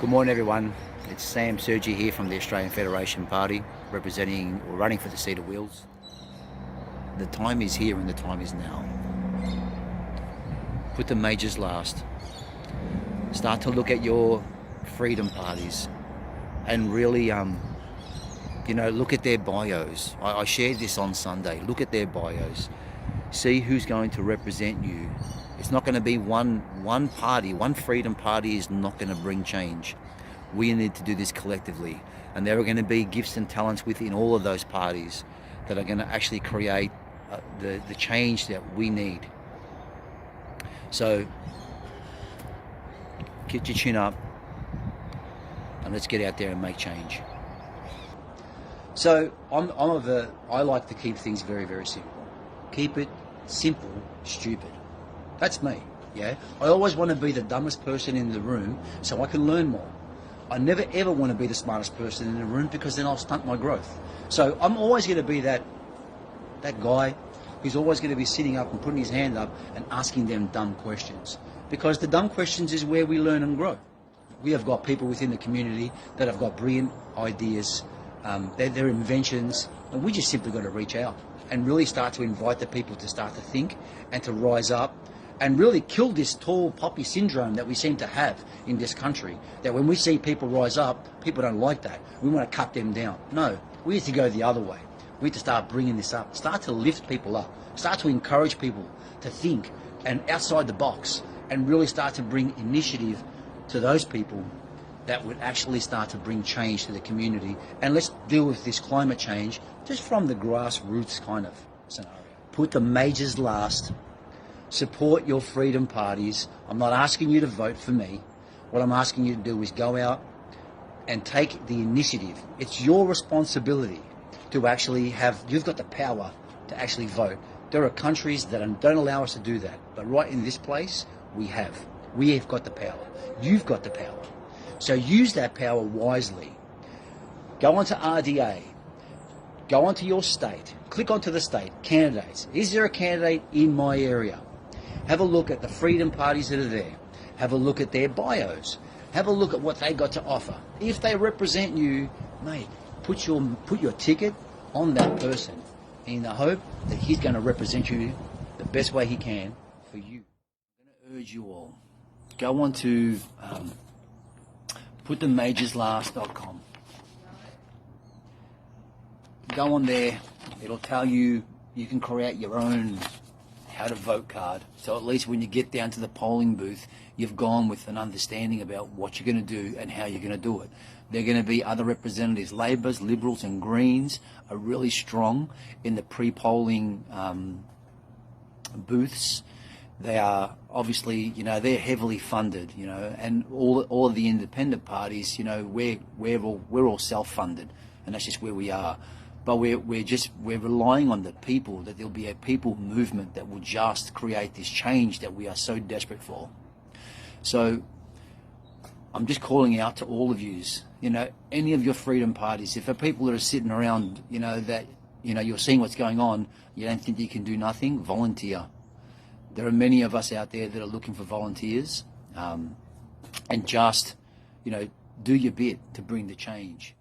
Good morning, everyone. It's Sergi here from the Australian Federation Party, representing or running for the seat of Wheels. The time is here and the time is now. Put the majors last. Start to look at your freedom parties and really, look at their bios. I shared this on Sunday. Look at their bios. See who's going to represent you. It's not going to be one party. One freedom party is not going to bring change. We need to do this collectively. And there are going to be gifts and talents within all of those parties that are going to actually create the change that we need. So get your chin up and let's get out there and make change. So I like to keep things very, very simple. Keep it simple, stupid. That's me, yeah? I always want to be the dumbest person in the room so I can learn more. I never ever want to be the smartest person in the room because then I'll stunt my growth. So I'm always going to be that guy who's always going to be sitting up and putting his hand up and asking them dumb questions. Because the dumb questions is where we learn and grow. We have got people within the community that have got brilliant ideas, their inventions, and we just simply got to reach out and really start to invite the people to start to think and to rise up and really kill this tall poppy syndrome that we seem to have in this country. That when we see people rise up, people don't like that. We want to cut them down. No, we need to go the other way. We need to start bringing this up, start to lift people up, start to encourage people to think and outside the box and really start to bring initiative to those people that would actually start to bring change to the community. And let's deal with this climate change just from the grassroots kind of scenario. Put the majors last. Support your freedom parties. I'm not asking you to vote for me. What I'm asking you to do is go out and take the initiative. It's your responsibility to actually you've got the power to actually vote. There are countries that don't allow us to do that. But right in this place, we have. We have got the power. You've got the power. So use that power wisely. Go onto RDA. Go onto your state. Click onto the state. Candidates. Is there a candidate in my area? Have a look at the freedom parties that are there. Have a look at their bios. Have a look at what they got to offer. If they represent you, mate, put your ticket on that person in the hope that he's going to represent you the best way he can for you. I'm going to urge you all, go on to putthemajorsLast.com. Go on there. It'll tell you can create your own how to vote card. So at least when you get down to the polling booth, you've gone with an understanding about what you're going to do and how you're going to do it. There are going to be other representatives. Labours, Liberals and Greens are really strong in the pre-polling booths. They are obviously, they're heavily funded, and all of the independent parties, we're all self-funded, and that's just where we are. But we're relying on the people, that there'll be a people movement that will just create this change that we are so desperate for. So I'm just calling out to all of yous, any of your freedom parties, if there are people that are sitting around, that, you're seeing what's going on, you don't think you can do nothing, volunteer. There are many of us out there that are looking for volunteers, and just, do your bit to bring the change.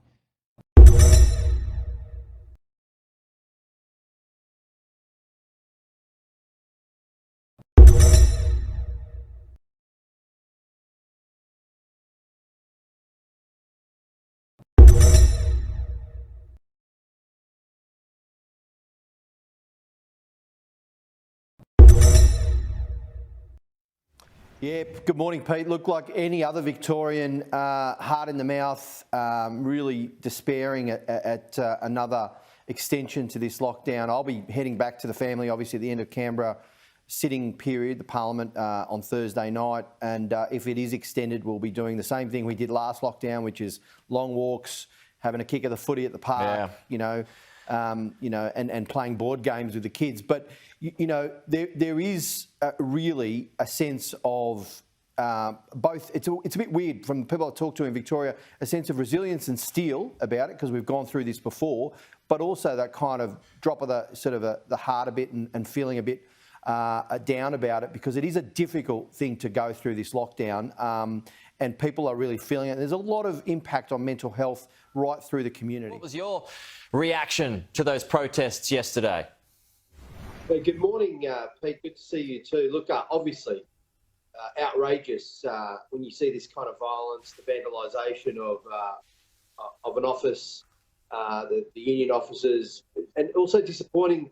Yeah, good morning, Pete. Look, like any other Victorian, heart in the mouth, really despairing at another extension to this lockdown. I'll be heading back to the family, obviously, at the end of Canberra sitting period, the Parliament, on Thursday night. And if it is extended, we'll be doing the same thing we did last lockdown, which is long walks, having a kick of the footy at the park, and playing board games with the kids. But, there is really a sense of both. It's a bit weird from the people I talk to in Victoria, a sense of resilience and steel about it, because we've gone through this before, but also that kind of drop of the heart a bit and feeling a bit down about it, because it is a difficult thing to go through this lockdown, and people are really feeling it. There's a lot of impact on mental health right through the community. What was your reaction to those protests yesterday? Hey, good morning, Pete. Good to see you too. Look, obviously outrageous when you see this kind of violence, the vandalisation of an office, the union officers, and also disappointing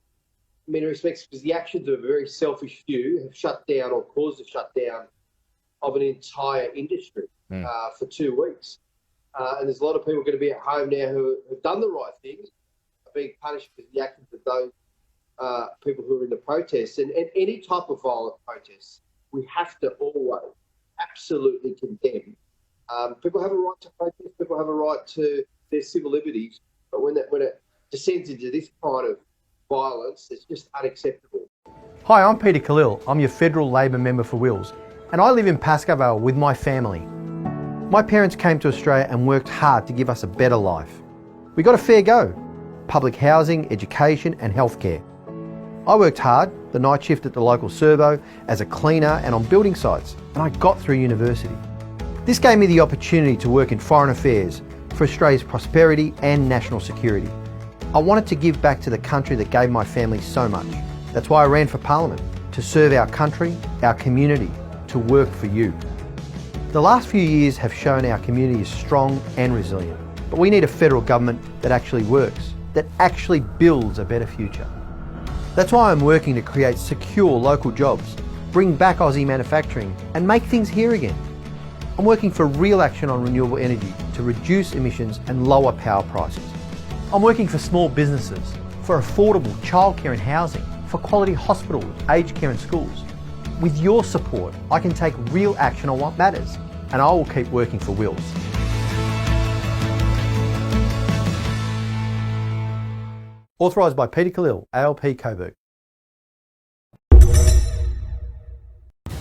in many respects because the actions of a very selfish few have shut down or caused the shutdown of an entire industry for 2 weeks. And there's a lot of people going to be at home now who have done the right things, are being punished for the actions of those people who are in the protests. And any type of violent protests, we have to always absolutely condemn. People have a right to protest, people have a right to their civil liberties, but when it descends into this kind of violence, it's just unacceptable. Hi, I'm Peter Khalil. I'm your Federal Labor member for Wills, and I live in Pascoe Vale with my family. My parents came to Australia and worked hard to give us a better life. We got a fair go: public housing, education and healthcare. I worked hard, the night shift at the local servo, as a cleaner and on building sites, and I got through university. This gave me the opportunity to work in foreign affairs for Australia's prosperity and national security. I wanted to give back to the country that gave my family so much. That's why I ran for Parliament, to serve our country, our community, to work for you. The last few years have shown our community is strong and resilient, but we need a federal government that actually works, that actually builds a better future. That's why I'm working to create secure local jobs, bring back Aussie manufacturing and make things here again. I'm working for real action on renewable energy to reduce emissions and lower power prices. I'm working for small businesses, for affordable childcare and housing, for quality hospitals, aged care and schools. With your support, I can take real action on what matters, and I will keep working for Wills. Authorised by Peter Khalil, ALP Coburg.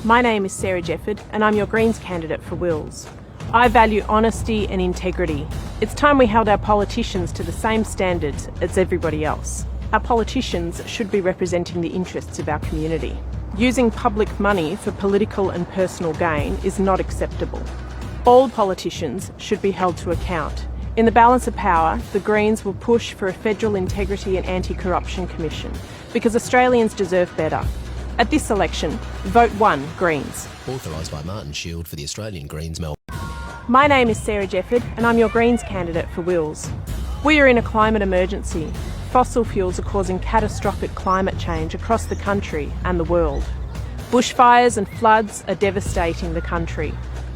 My name is Sarah Jefford and I'm your Greens candidate for Wills. I value honesty and integrity. It's time we held our politicians to the same standards as everybody else. Our politicians should be representing the interests of our community. Using public money for political and personal gain is not acceptable. All politicians should be held to account. In the balance of power, the Greens will push for a Federal Integrity and Anti-Corruption Commission because Australians deserve better. At this election, vote 1 Greens. Authorised by Martin Shield for the Australian Greens, Melbourne. My name is Sarah Jefford and I'm your Greens candidate for Wills. We are in a climate emergency. Fossil fuels are causing catastrophic climate change across the country and the world. Bushfires and floods are devastating the country.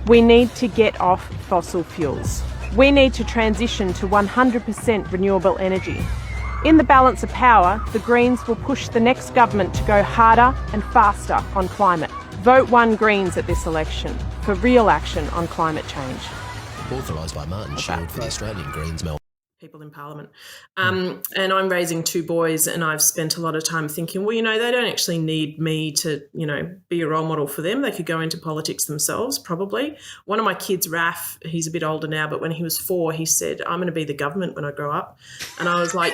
We need to get off fossil fuels. We need to transition to 100% renewable energy. In the balance of power, the Greens will push the next government to go harder and faster on climate. Vote 1 Greens at this election for real action on climate change. Authorised by Martin Shield for the Australian Greens, Melbourne. People in Parliament. And I'm raising 2 boys and I've spent a lot of time thinking, well, they don't actually need me to, be a role model for them. They could go into politics themselves, probably. One of my kids, Raf, he's a bit older now, but when he was 4, he said, I'm going to be the government when I grow up. And I was like,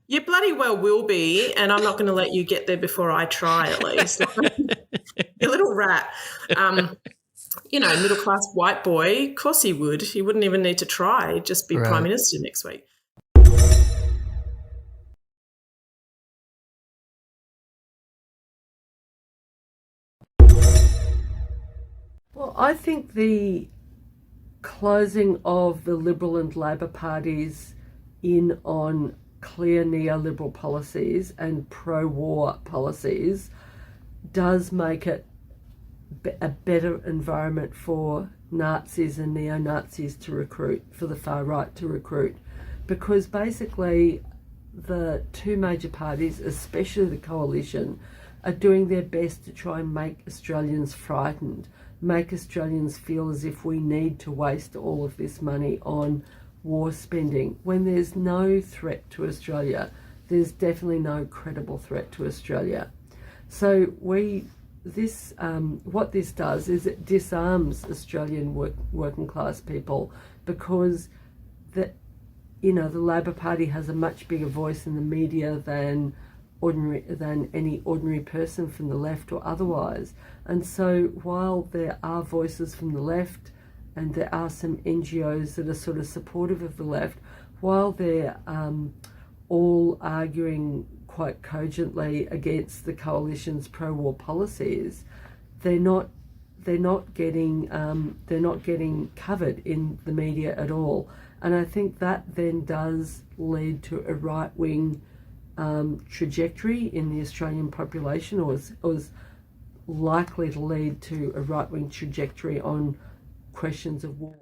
you bloody well will be, and I'm not going to let you get there before I try, at least. You little rat. Middle-class white boy, of course he would. He wouldn't even need to try, just be Prime Minister next week. Well, I think the closing of the Liberal and Labor parties in on clear neoliberal policies and pro-war policies does make it a better environment for Nazis and neo-Nazis to recruit, for the far right to recruit, because basically the 2 major parties, especially the coalition, are doing their best to try and make Australians frightened, make Australians feel as if we need to waste all of this money on war spending. When there's no threat to Australia, there's definitely no credible threat to Australia. So what this does is it disarms Australian working class people, because the Labor Party has a much bigger voice in the media than any ordinary person from the left or otherwise. And so while there are voices from the left and there are some NGOs that are sort of supportive of the left, while they're all arguing quite cogently against the coalition's pro-war policies, they're not getting covered in the media at all. And I think that then does lead to a right-wing trajectory in the Australian population, or is likely to lead to a right-wing trajectory on questions of war.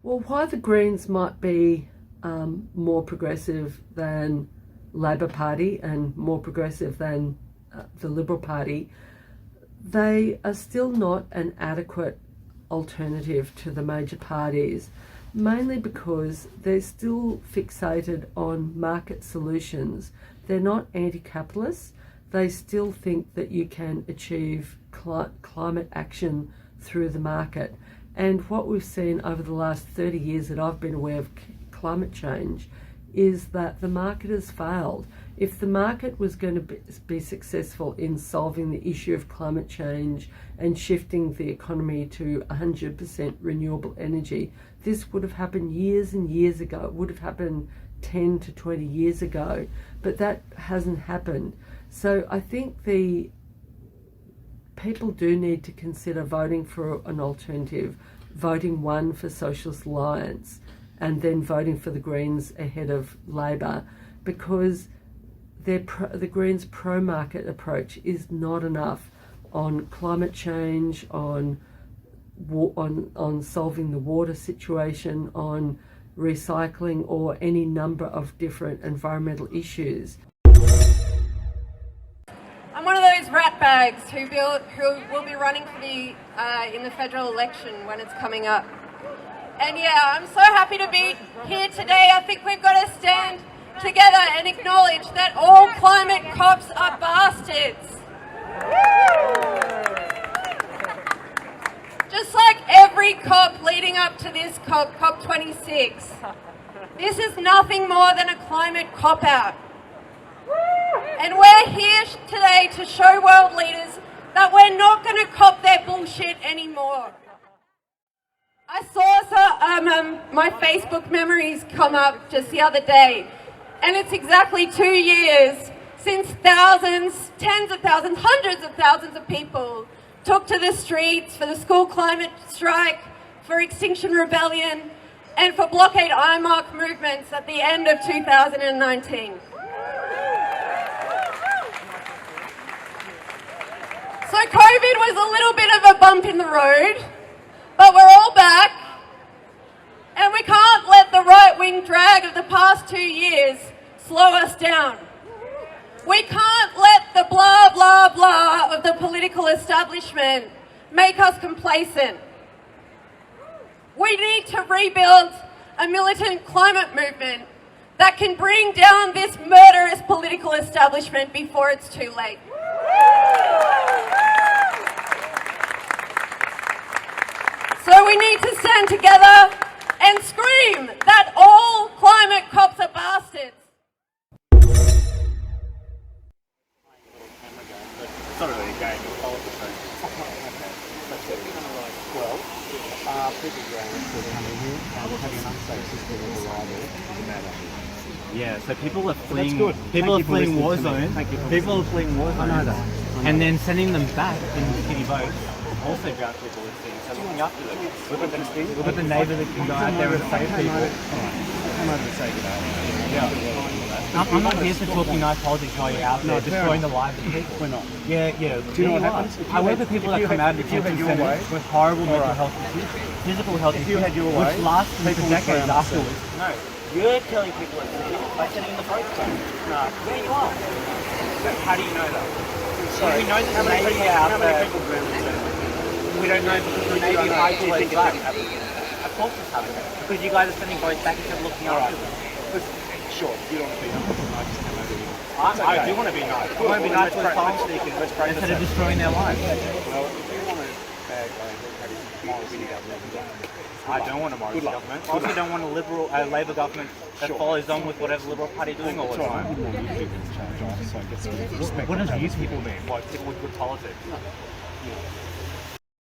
Well, why the Greens might be more progressive than Labor Party and more progressive than the Liberal Party, they are still not an adequate alternative to the major parties, mainly because they're still fixated on market solutions. They're not anti-capitalist. They still think that you can achieve climate action through the market. And what we've seen over the last 30 years that I've been aware of climate change is that the market has failed. If the market was going to be successful in solving the issue of climate change and shifting the economy to 100% renewable energy, this would have happened years and years ago. It would have happened 10 to 20 years ago, but that hasn't happened. So I think the people do need to consider voting for an alternative, voting one for Socialist Alliance, and then voting for the Greens ahead of Labor, because the Greens' pro-market approach is not enough on climate change, on solving the water situation, on recycling, or any number of different environmental issues. I'm one of those ratbags who will be running for in the federal election when it's coming up. And yeah, I'm so happy to be here today. I think we've got to stand together and acknowledge that all climate cops are bastards. Just like every COP leading up to this COP, COP26. This is nothing more than a climate cop-out. And we're here today to show world leaders that we're not going to cop their bullshit anymore. I saw my Facebook memories come up just the other day, and it's exactly 2 years since thousands, tens of thousands, hundreds of thousands of people took to the streets for the school climate strike, for Extinction Rebellion, and for blockade iron mark movements at the end of 2019. So COVID was a little bit of a bump in the road, but we're all back, and we can't let the right-wing drag of the past 2 years slow us down. We can't let the blah, blah, blah of the political establishment make us complacent. We need to rebuild a militant climate movement that can bring down this murderous political establishment before it's too late. So we need to stand together and scream that all climate cops are bastards. It's not really a game, it's politics. Well, people coming here and having an unsafe system of arrival is a matter. Yeah, so people are fleeing. Well, people are fleeing war zones. People are fleeing war zones. I know that. And then sending them back in city boats. Also drown people in things. So looking after them. Look at the neighbour that can go out there and save people. Come over to say good day. Yeah. I'm not here to talking nice politics while you're out there destroying the lives of people. We're not. Yeah. Do you know what happens? I work with people that come out of detention centres with horrible mental health issues, physical health issues, which last for decades afterwards. No. You're killing people at sea by sending the boats back. No. Where you are. How do you know that? Sorry. We know that the Navy are out there. How many people drowned? We don't know because the Navy hides all those back. Of course it's happening. Because you guys are sending boats back instead of looking after them. Sure, you don't want to be nice. I do want to be nice. I want to be nice to the farm seekers instead of destroying their lives. Well, if you want to bag, morality government. I don't want a morality government. I also don't want a Labor government that follows on with whatever the Liberal Party doing all the time. What does youth people mean? Like people with good politics?